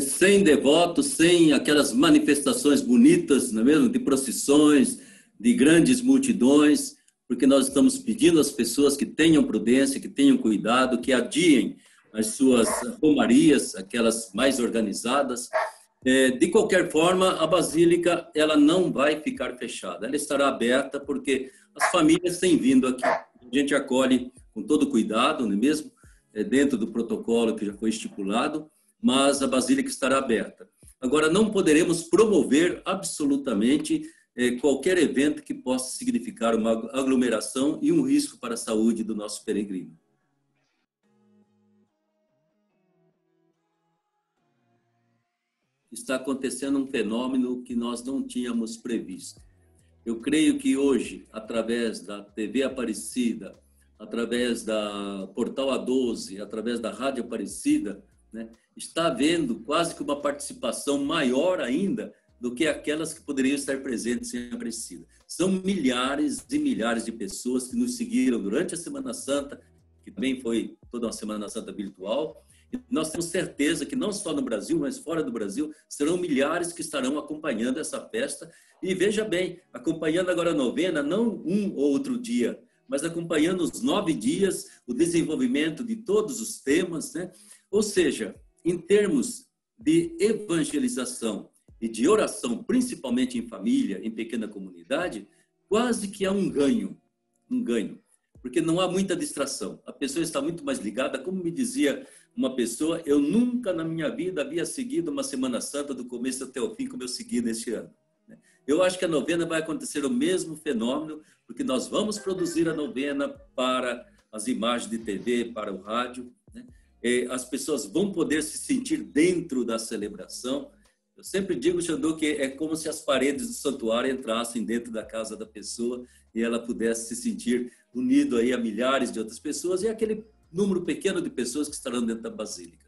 sem devotos, sem aquelas manifestações bonitas, não é mesmo? De procissões, de grandes multidões, porque nós estamos pedindo às pessoas que tenham prudência, que tenham cuidado, que adiem as suas romarias, aquelas mais organizadas. De qualquer forma, a Basílica ela não vai ficar fechada, ela estará aberta porque as famílias têm vindo aqui. A gente acolhe com todo cuidado, não é mesmo? Dentro do protocolo que já foi estipulado, mas a Basílica estará aberta. Agora, não poderemos promover absolutamente qualquer evento que possa significar uma aglomeração e um risco para a saúde do nosso peregrino. Está acontecendo um fenômeno que nós não tínhamos previsto. Eu creio que hoje, através da TV Aparecida, através da Portal A12, através da Rádio Aparecida, né, está havendo quase que uma participação maior ainda do que aquelas que poderiam estar presentes em Aparecida. São milhares e milhares de pessoas que nos seguiram durante a Semana Santa, que também foi toda uma Semana Santa virtual. E nós temos certeza que não só no Brasil, mas fora do Brasil, serão milhares que estarão acompanhando essa festa. E veja bem, acompanhando agora a novena, não um ou outro dia, mas acompanhando os 9 dias, o desenvolvimento de todos os temas, né? Ou seja, em termos de evangelização e de oração, principalmente em família, em pequena comunidade, quase que há um ganho, porque não há muita distração. A pessoa está muito mais ligada, como me dizia uma pessoa, eu nunca na minha vida havia seguido uma Semana Santa do começo até o fim como eu segui neste ano. Eu acho que a novena vai acontecer o mesmo fenômeno, porque nós vamos produzir a novena para as imagens de TV, para o rádio, né? As pessoas vão poder se sentir dentro da celebração. Eu sempre digo, Xandu, que é como se as paredes do santuário entrassem dentro da casa da pessoa e ela pudesse se sentir unido aí a milhares de outras pessoas e aquele número pequeno de pessoas que estarão dentro da Basílica.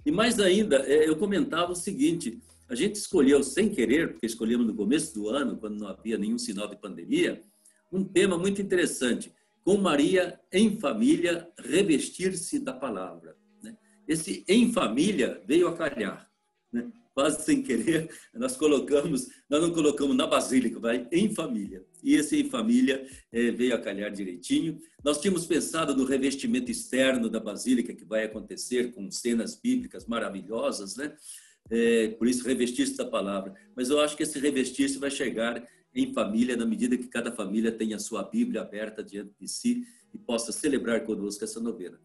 E mais ainda, eu comentava o seguinte, a gente escolheu sem querer, porque escolhemos no começo do ano, quando não havia nenhum sinal de pandemia, um tema muito interessante, com Maria em família, revestir-se da palavra. Esse em família veio a calhar, né? Quase sem querer, nós não colocamos na Basílica, vai em família. E esse em família veio a calhar direitinho. Nós tínhamos pensado no revestimento externo da Basílica, que vai acontecer com cenas bíblicas maravilhosas, né? Por isso, revestir-se da palavra. Mas eu acho que esse revestir-se vai chegar em família, na medida que cada família tenha a sua Bíblia aberta diante de si e possa celebrar conosco essa novena.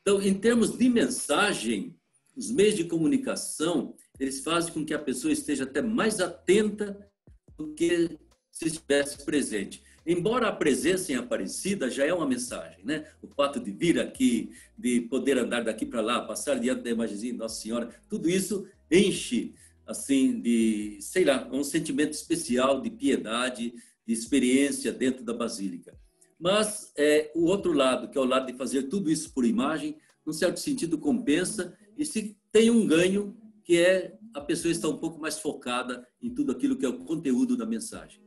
Então, em termos de mensagem, os meios de comunicação, eles fazem com que a pessoa esteja até mais atenta do que se estivesse presente. Embora a presença em Aparecida já é uma mensagem, né? O fato de vir aqui, de poder andar daqui para lá, passar diante da imagenzinha de Nossa Senhora, tudo isso enche, assim, de, sei lá, um sentimento especial de piedade, de experiência dentro da Basílica. Mas o outro lado, que é o lado de fazer tudo isso por imagem, num certo sentido compensa e se tem um ganho, que é a pessoa estar um pouco mais focada em tudo aquilo que é o conteúdo da mensagem.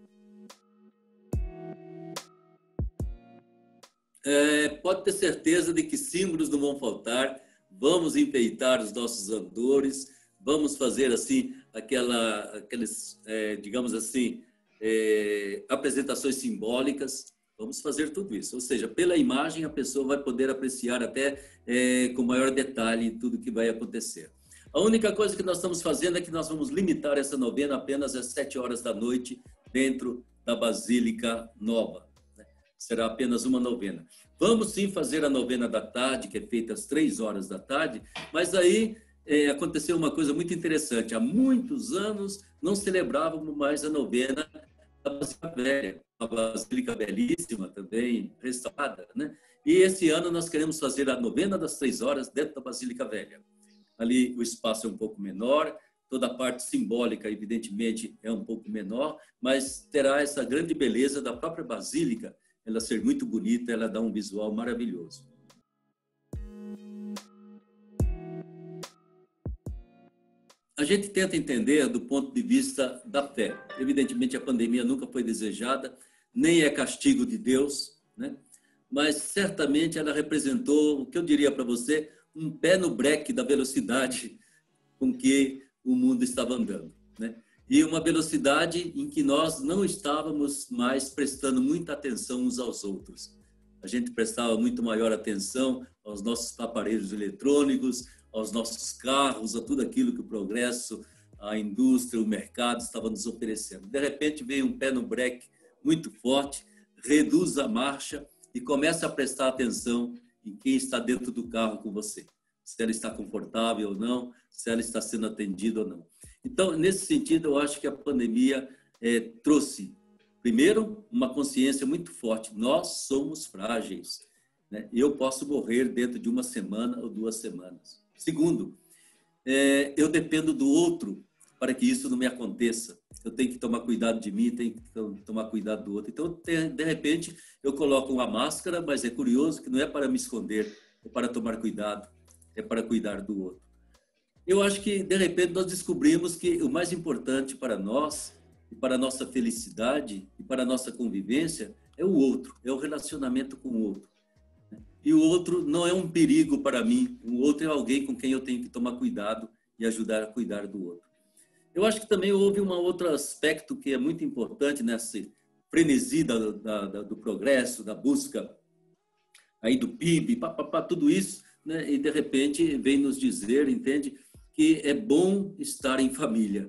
Pode ter certeza de que símbolos não vão faltar, vamos enfeitar os nossos andores, vamos fazer assim, aquelas, digamos assim, apresentações simbólicas. Vamos fazer tudo isso, ou seja, pela imagem a pessoa vai poder apreciar até com maior detalhe tudo que vai acontecer. A única coisa que nós estamos fazendo é que nós vamos limitar essa novena apenas às 7 horas da noite dentro da Basílica Nova. Será apenas uma novena. Vamos sim fazer a novena da tarde, que é feita às 3 horas da tarde, mas aí aconteceu uma coisa muito interessante. Há muitos anos não celebrávamos mais a novena da Basílica Velha, uma basílica belíssima também, restaurada, né? E esse ano nós queremos fazer a novena das 3 horas dentro da Basílica Velha. Ali o espaço é um pouco menor, toda a parte simbólica, evidentemente, é um pouco menor, mas terá essa grande beleza da própria Basílica, ela ser muito bonita, ela dá um visual maravilhoso. A gente tenta entender do ponto de vista da fé. Evidentemente, a pandemia nunca foi desejada, nem é castigo de Deus, né? Mas certamente ela representou, o que eu diria para você, um pé no breque da velocidade com que o mundo estava andando, né? E uma velocidade em que nós não estávamos mais prestando muita atenção uns aos outros. A gente prestava muito maior atenção aos nossos aparelhos eletrônicos, aos nossos carros, a tudo aquilo que o progresso, a indústria, o mercado estava nos oferecendo. De repente vem um pé no breque muito forte, reduz a marcha e começa a prestar atenção em quem está dentro do carro com você. Se ela está confortável ou não, se ela está sendo atendida ou não. Então, nesse sentido, eu acho que a pandemia trouxe, primeiro, uma consciência muito forte. Nós somos frágeis, né? Eu posso morrer dentro de uma semana ou 2 semanas. Segundo, eu dependo do outro para que isso não me aconteça. Eu tenho que tomar cuidado de mim, tenho que tomar cuidado do outro. Então, de repente, eu coloco uma máscara, mas é curioso que não é para me esconder, é para tomar cuidado, é para cuidar do outro. Eu acho que, de repente, nós descobrimos que o mais importante para nós, e para a nossa felicidade, e para a nossa convivência, é o outro, é o relacionamento com o outro. E o outro não é um perigo para mim, o outro é alguém com quem eu tenho que tomar cuidado e ajudar a cuidar do outro. Eu acho que também houve um outro aspecto que é muito importante nesse frenesi do progresso, da busca aí do PIB, tudo isso, né? E de repente vem nos dizer, entende, que é bom estar em família,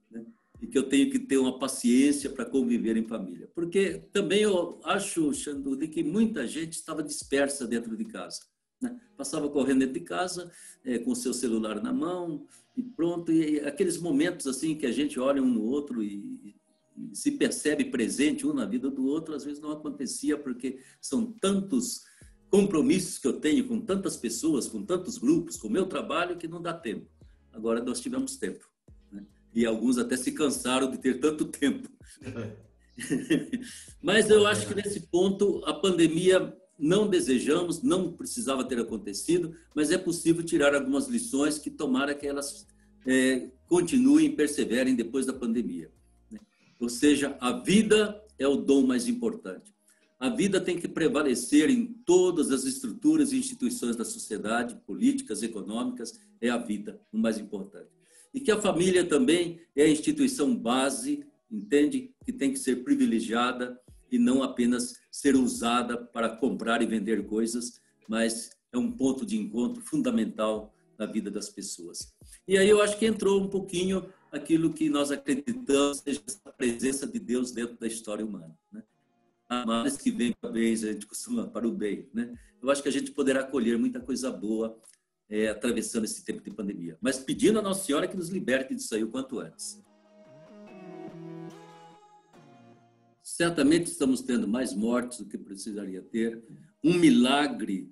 né? E que eu tenho que ter uma paciência para conviver em família. Porque também eu acho, Xandu, de que muita gente estava dispersa dentro de casa, né? Passava correndo dentro de casa, com o seu celular na mão, e pronto. E aqueles momentos assim que a gente olha um no outro e se percebe presente um na vida do outro, às vezes não acontecia, porque são tantos compromissos que eu tenho com tantas pessoas, com tantos grupos, com o meu trabalho, que não dá tempo. Agora nós tivemos tempo, né? E alguns até se cansaram de ter tanto tempo. Mas eu acho que nesse ponto a pandemia não desejamos, não precisava ter acontecido, mas é possível tirar algumas lições que tomara que elas continuem, perseverem depois da pandemia, né? Ou seja, a vida é o dom mais importante. A vida tem que prevalecer em todas as estruturas e instituições da sociedade, políticas, econômicas, é a vida o mais importante. E que a família também é a instituição base, entende? Que tem que ser privilegiada e não apenas ser usada para comprar e vender coisas, mas é um ponto de encontro fundamental na vida das pessoas. E aí eu acho que entrou um pouquinho aquilo que nós acreditamos seja a presença de Deus dentro da história humana, né? A males que vem para o bem, a gente costuma para o bem, né? Eu acho que a gente poderá colher muita coisa boa atravessando esse tempo de pandemia, mas pedindo a Nossa Senhora que nos liberte disso aí o quanto antes. Certamente estamos tendo mais mortes do que precisaria ter. Um milagre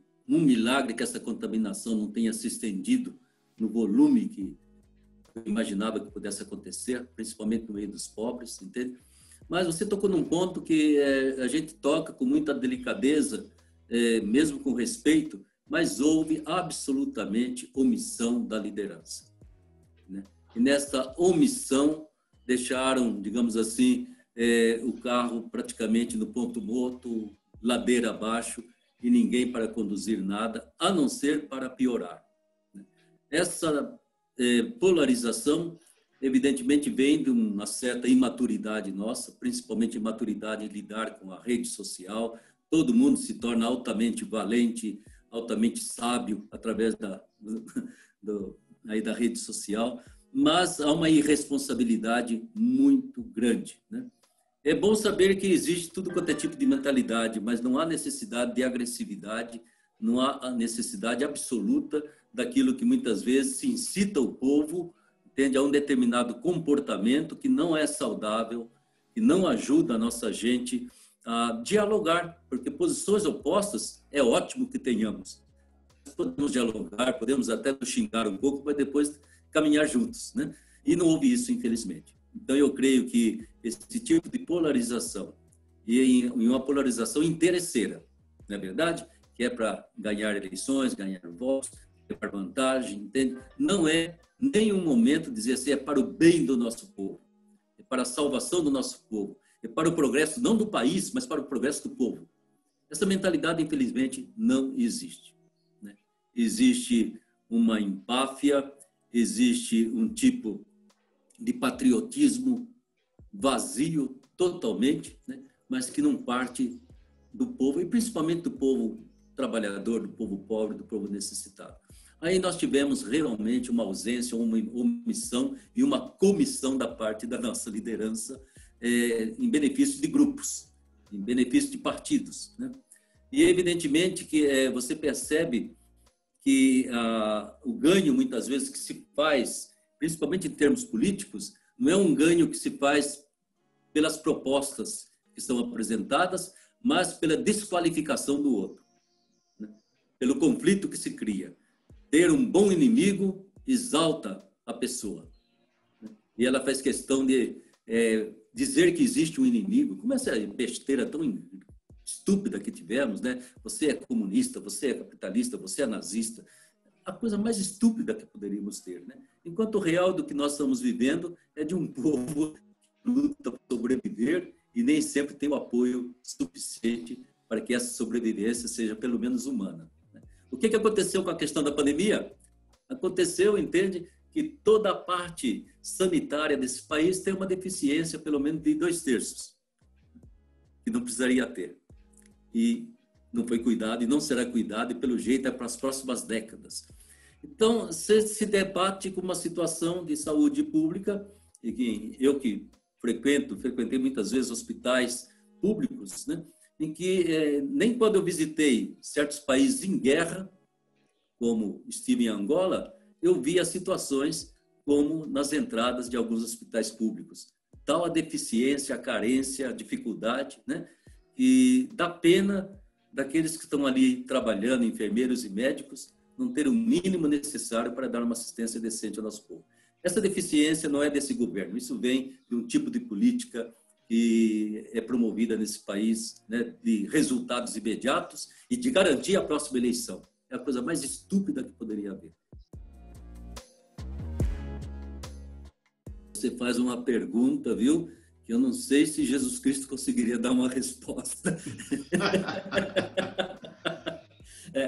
que essa contaminação não tenha se estendido no volume que eu imaginava que pudesse acontecer, principalmente no meio dos pobres, entende? Mas você tocou num ponto que a gente toca com muita delicadeza, mesmo com respeito, mas houve absolutamente omissão da liderança, né? E nesta omissão deixaram, digamos assim, o carro praticamente no ponto morto, ladeira abaixo, e ninguém para conduzir nada, a não ser para piorar, né? Essa polarização, evidentemente, vem de uma certa imaturidade nossa, principalmente imaturidade em lidar com a rede social. Todo mundo se torna altamente valente, altamente sábio através da rede social, mas há uma irresponsabilidade muito grande, né? É bom saber que existe tudo quanto é tipo de mentalidade, mas não há necessidade de agressividade, não há a necessidade absoluta daquilo que muitas vezes se incita o povo, entende, a um determinado comportamento que não é saudável, que não ajuda a nossa gente a dialogar, porque posições opostas é ótimo que tenhamos. Podemos dialogar, podemos até nos xingar um pouco, mas depois caminhar juntos, né? E não houve isso, infelizmente. Então, eu creio que esse tipo de polarização, e em uma polarização interesseira, não é verdade? Que é para ganhar eleições, ganhar votos, levar vantagem, entende? Não é nenhum momento dizer assim, é para o bem do nosso povo, é para a salvação do nosso povo, é para o progresso, não do país, mas para o progresso do povo. Essa mentalidade, infelizmente, não existe, né? Existe uma empáfia, existe um tipo de patriotismo vazio totalmente, né? Mas que não parte do povo, e principalmente do povo trabalhador, do povo pobre, do povo necessitado. Aí nós tivemos realmente uma ausência, uma omissão e uma comissão da parte da nossa liderança em benefício de grupos, em benefício de partidos, né? E evidentemente que você percebe que o ganho, muitas vezes, que se faz, principalmente em termos políticos, não é um ganho que se faz pelas propostas que são apresentadas, mas pela desqualificação do outro, né? Pelo conflito que se cria. Ter um bom inimigo exalta a pessoa, né? E ela faz questão de dizer que existe um inimigo. Como essa besteira tão estúpida que tivemos, né? Você é comunista, você é capitalista, você é nazista. A coisa mais estúpida que poderíamos ter, né? Enquanto o real do que nós estamos vivendo é de um povo que luta para sobreviver e nem sempre tem o apoio suficiente para que essa sobrevivência seja pelo menos humana, né? O que aconteceu com a questão da pandemia? Aconteceu, entende, que toda a parte sanitária desse país tem uma deficiência pelo menos de 2/3, que não precisaria ter. E não foi cuidado e não será cuidado, e pelo jeito é para as próximas décadas. Então, você se debate com uma situação de saúde pública, e que eu que frequentei muitas vezes hospitais públicos, né, em que nem quando eu visitei certos países em guerra, como estive em Angola, eu via situações como nas entradas de alguns hospitais públicos. Tal a deficiência, a carência, a dificuldade, né? E dá pena daqueles que estão ali trabalhando, enfermeiros e médicos, não ter o mínimo necessário para dar uma assistência decente ao nosso povo. Essa deficiência não é desse governo, isso vem de um tipo de política que é promovida nesse país, né, de resultados imediatos e de garantir a próxima eleição. É a coisa mais estúpida que poderia haver. Você faz uma pergunta, viu? Que eu não sei se Jesus Cristo conseguiria dar uma resposta.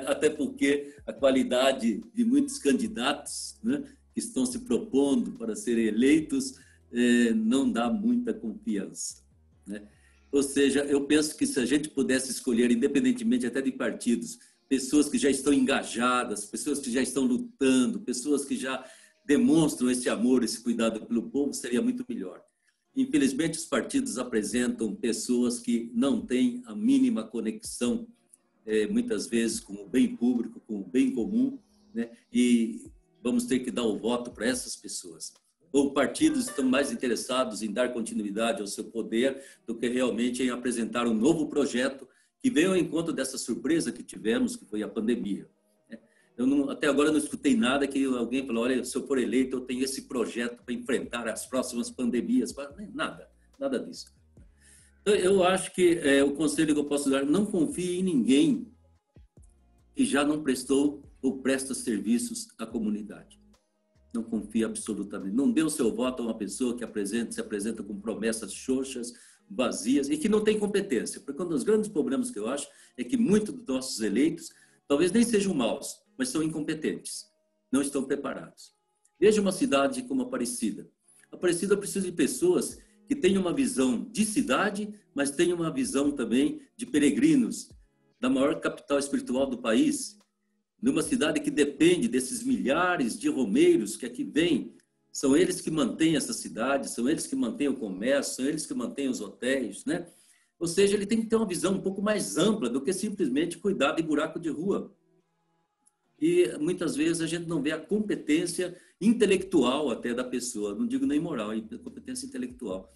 Até porque a qualidade de muitos candidatos, né, que estão se propondo para serem eleitos não dá muita confiança, né? Ou seja, eu penso que se a gente pudesse escolher, independentemente até de partidos, pessoas que já estão engajadas, pessoas que já estão lutando, pessoas que já demonstram esse amor, esse cuidado pelo povo, seria muito melhor. Infelizmente, os partidos apresentam pessoas que não têm a mínima conexão, muitas vezes, com o bem público, com o bem comum, né? E vamos ter que dar o voto para essas pessoas. Ou partidos estão mais interessados em dar continuidade ao seu poder do que realmente em apresentar um novo projeto que veio ao encontro dessa surpresa que tivemos, que foi a pandemia. Eu não, até agora não escutei nada que alguém falou, olha, se eu for eleito, eu tenho esse projeto para enfrentar as próximas pandemias. Nada disso. Então, eu acho que o conselho que eu posso dar, não confie em ninguém que já não prestou ou presta serviços à comunidade. Não confie absolutamente. Não dê o seu voto a uma pessoa que se apresenta com promessas xoxas, vazias e que não tem competência. Porque um dos grandes problemas que eu acho é que muitos dos nossos eleitos talvez nem sejam maus, mas são incompetentes, não estão preparados. Veja uma cidade como Aparecida. Aparecida precisa de pessoas que tenham uma visão de cidade, mas tenham uma visão também de peregrinos, da maior capital espiritual do país, numa cidade que depende desses milhares de romeiros que aqui vêm. São eles que mantêm essa cidade, são eles que mantêm o comércio, são eles que mantêm os hotéis, né? Ou seja, ele tem que ter uma visão um pouco mais ampla do que simplesmente cuidar de buraco de rua. E muitas vezes a gente não vê a competência intelectual até da pessoa, não digo nem moral, a competência intelectual.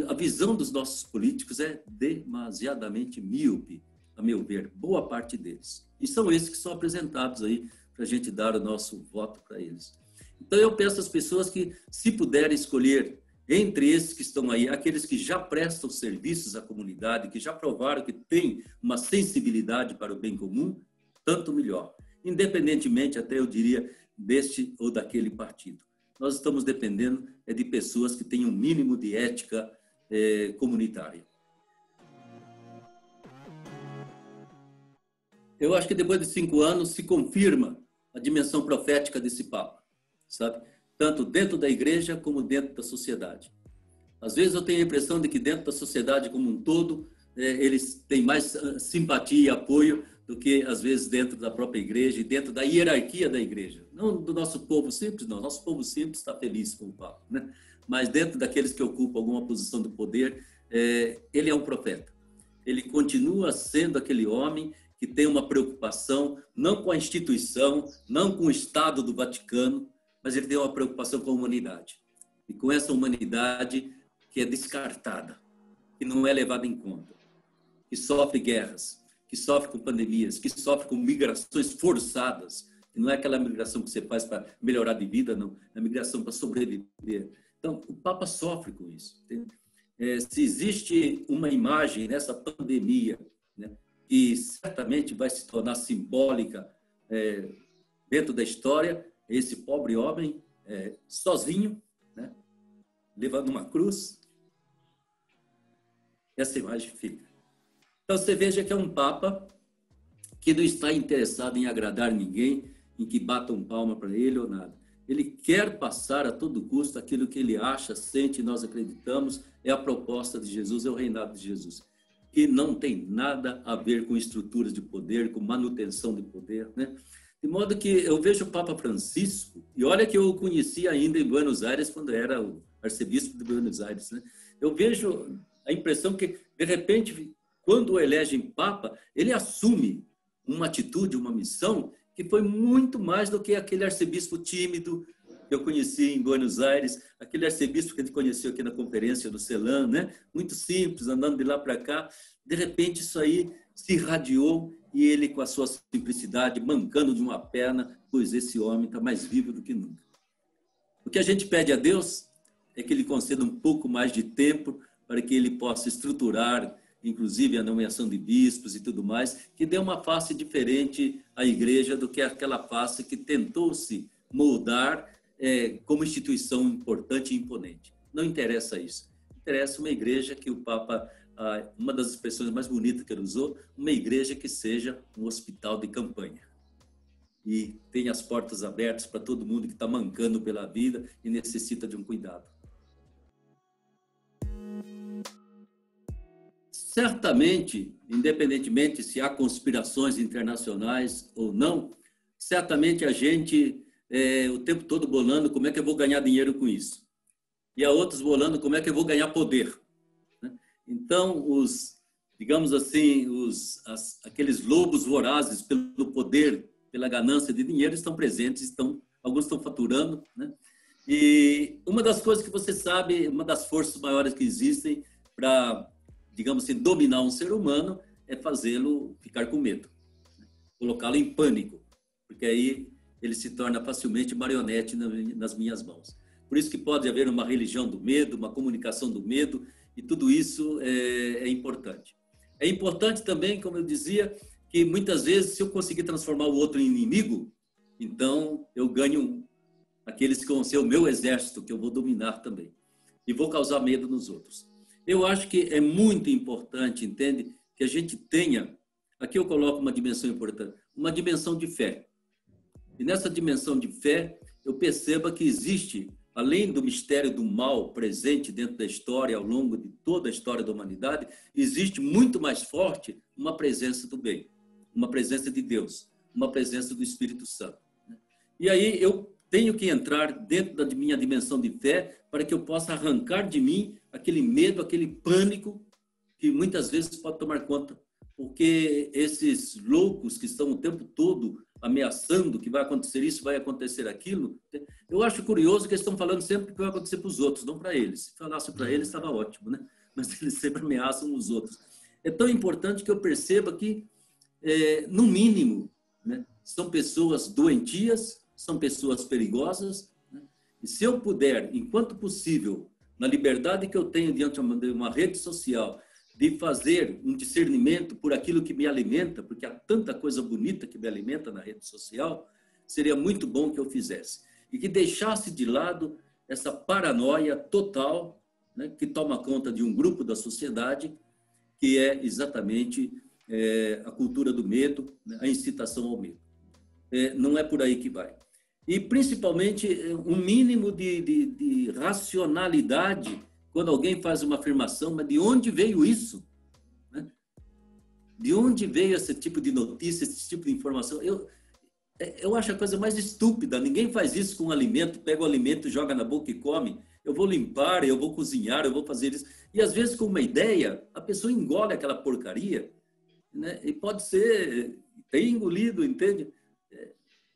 A visão dos nossos políticos é demasiadamente míope, a meu ver, boa parte deles. E são esses que são apresentados aí para a gente dar o nosso voto para eles. Então eu peço às pessoas que, se puderem escolher entre esses que estão aí, aqueles que já prestam serviços à comunidade, que já provaram que têm uma sensibilidade para o bem comum, tanto melhor. Independentemente, até eu diria, deste ou daquele partido. Nós estamos dependendo de pessoas que tenham um mínimo de ética comunitária. Eu acho que depois de 5 anos se confirma a dimensão profética desse Papa. sabe? Tanto dentro da igreja como dentro da sociedade. Às vezes eu tenho a impressão de que dentro da sociedade como um todo, eles têm mais simpatia e apoio do que, às vezes, dentro da própria igreja e dentro da hierarquia da igreja. Não do nosso povo simples, não. Nosso povo simples está feliz com o Papa, né? Mas dentro daqueles que ocupam alguma posição de poder, ele é um profeta. Ele continua sendo aquele homem que tem uma preocupação não com a instituição, não com o Estado do Vaticano, mas ele tem uma preocupação com a humanidade. E com essa humanidade que é descartada, que não é levada em conta, que sofre guerras, que sofre com pandemias, que sofre com migrações forçadas, que não é aquela migração que você faz para melhorar de vida, não, é a migração para sobreviver. Então, o Papa sofre com isso. Se existe uma imagem nessa pandemia, né, que certamente vai se tornar simbólica dentro da história, esse pobre homem sozinho, né, levando uma cruz, essa imagem fica. Então, você veja que é um Papa que não está interessado em agradar ninguém, em que batam palma para ele ou nada. Ele quer passar a todo custo aquilo que ele acha, sente e nós acreditamos é a proposta de Jesus, é o reinado de Jesus, que não tem nada a ver com estruturas de poder, com manutenção de poder, né? De modo que eu vejo o Papa Francisco, e olha que eu o conheci ainda em Buenos Aires, quando era o arcebispo de Buenos Aires, né? Eu vejo a impressão que, de repente, quando o elegem Papa, ele assume uma atitude, uma missão, que foi muito mais do que aquele arcebispo tímido que eu conheci em Buenos Aires, aquele arcebispo que a gente conheceu aqui na conferência do CELAM, né? Muito simples, andando de lá para cá. De repente, isso aí se irradiou e ele, com a sua simplicidade, mancando de uma perna, pois esse homem está mais vivo do que nunca. O que a gente pede a Deus é que ele conceda um pouco mais de tempo para que ele possa estruturar, inclusive a nomeação de bispos e tudo mais, que dê uma face diferente à igreja do que aquela face que tentou se moldar como instituição importante e imponente. Não interessa isso. Interessa uma igreja que o Papa, uma das expressões mais bonitas que ele usou, uma igreja que seja um hospital de campanha. E tenha as portas abertas para todo mundo que está mancando pela vida e necessita de um cuidado. Certamente, independentemente se há conspirações internacionais ou não, certamente a gente, o tempo todo bolando como é que eu vou ganhar dinheiro com isso. E há outros bolando como é que eu vou ganhar poder. Então, digamos assim, aqueles lobos vorazes pelo poder, pela ganância de dinheiro estão presentes, alguns estão faturando, né? E uma das coisas que você sabe, uma das forças maiores que existem para, digamos assim, dominar um ser humano é fazê-lo ficar com medo, colocá-lo em pânico, porque aí ele se torna facilmente marionete nas minhas mãos. Por isso que pode haver uma religião do medo, uma comunicação do medo, e tudo isso é importante. É importante também, como eu dizia, que muitas vezes, se eu conseguir transformar o outro em inimigo, então eu ganho aqueles que vão ser o meu exército, que eu vou dominar também, e vou causar medo nos outros. Eu acho que é muito importante, entende, que a gente tenha, aqui eu coloco uma dimensão importante, uma dimensão de fé. E nessa dimensão de fé, eu perceba que existe, além do mistério do mal presente dentro da história, ao longo de toda a história da humanidade, existe muito mais forte uma presença do bem, uma presença de Deus, uma presença do Espírito Santo. E aí eu tenho que entrar dentro da minha dimensão de fé para que eu possa arrancar de mim aquele medo, aquele pânico que muitas vezes pode tomar conta, porque esses loucos que estão o tempo todo ameaçando que vai acontecer isso, vai acontecer aquilo, eu acho curioso que eles estão falando sempre que vai acontecer para os outros, não para eles. Se falasse para eles, estava ótimo, né? Mas eles sempre ameaçam os outros. É tão importante que eu perceba que, no mínimo, né, são pessoas doentias, são pessoas perigosas, né? E se eu puder, enquanto possível, na liberdade que eu tenho diante de uma rede social, de fazer um discernimento por aquilo que me alimenta, porque há tanta coisa bonita que me alimenta na rede social, seria muito bom que eu fizesse. E que deixasse de lado essa paranoia total, né, que toma conta de um grupo da sociedade, que é exatamente a cultura do medo, né, a incitação ao medo. Não é por aí que vai. e principalmente um mínimo de racionalidade quando alguém faz uma afirmação, mas de onde veio isso? Né? De onde veio esse tipo de notícia, esse tipo de informação? Eu acho a coisa mais estúpida. Ninguém faz isso com um alimento, pega o alimento, joga na boca e come. Eu vou limpar, eu vou cozinhar, eu vou fazer isso. E às vezes com uma ideia, a pessoa engole aquela porcaria, né? E pode ser, tem engolido, entende?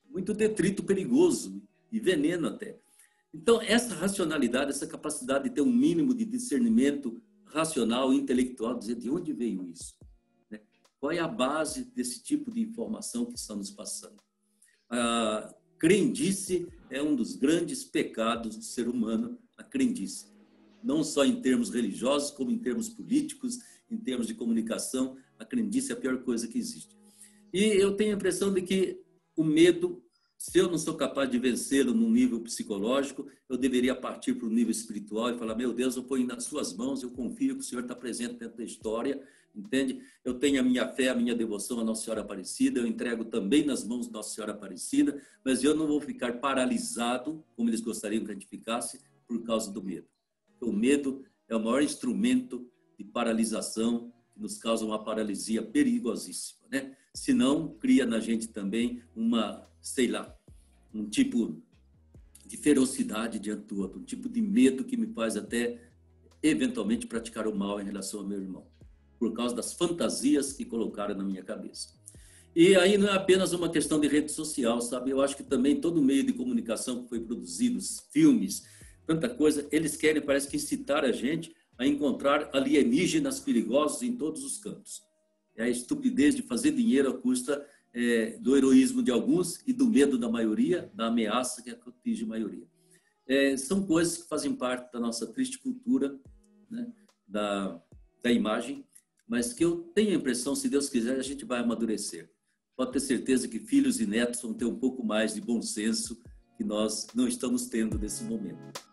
Muito detrito perigoso e veneno até. Então, essa racionalidade, essa capacidade de ter um mínimo de discernimento racional, intelectual, dizer de onde veio isso, né? Qual é a base desse tipo de informação que estão nos passando? A crendice é um dos grandes pecados do ser humano, a crendice. Não só em termos religiosos, como em termos políticos, em termos de comunicação, a crendice é a pior coisa que existe. E eu tenho a impressão de que o medo, se eu não sou capaz de vencê-lo num nível psicológico, eu deveria partir para o nível espiritual e falar, meu Deus, eu ponho nas suas mãos, eu confio que o Senhor está presente dentro da história, entende? Eu tenho a minha fé, a minha devoção à Nossa Senhora Aparecida, eu entrego também nas mãos de Nossa Senhora Aparecida, mas eu não vou ficar paralisado, como eles gostariam que a gente ficasse, por causa do medo. O medo é o maior instrumento de paralisação que nos causa uma paralisia perigosíssima, né? Se não, cria na gente também uma, sei lá, um tipo de ferocidade diante do outro, um tipo de medo que me faz até, eventualmente, praticar o mal em relação ao meu irmão, por causa das fantasias que colocaram na minha cabeça. E aí não é apenas uma questão de rede social, sabe? Eu acho que também todo meio de comunicação que foi produzido, filmes, tanta coisa, eles querem, parece que, incitar a gente a encontrar alienígenas perigosos em todos os cantos. É a estupidez de fazer dinheiro à custa do heroísmo de alguns e do medo da maioria, da ameaça que atinge a maioria. São coisas que fazem parte da nossa triste cultura, né, da imagem, mas que eu tenho a impressão, se Deus quiser, a gente vai amadurecer. Pode ter certeza que filhos e netos vão ter um pouco mais de bom senso que nós não estamos tendo nesse momento.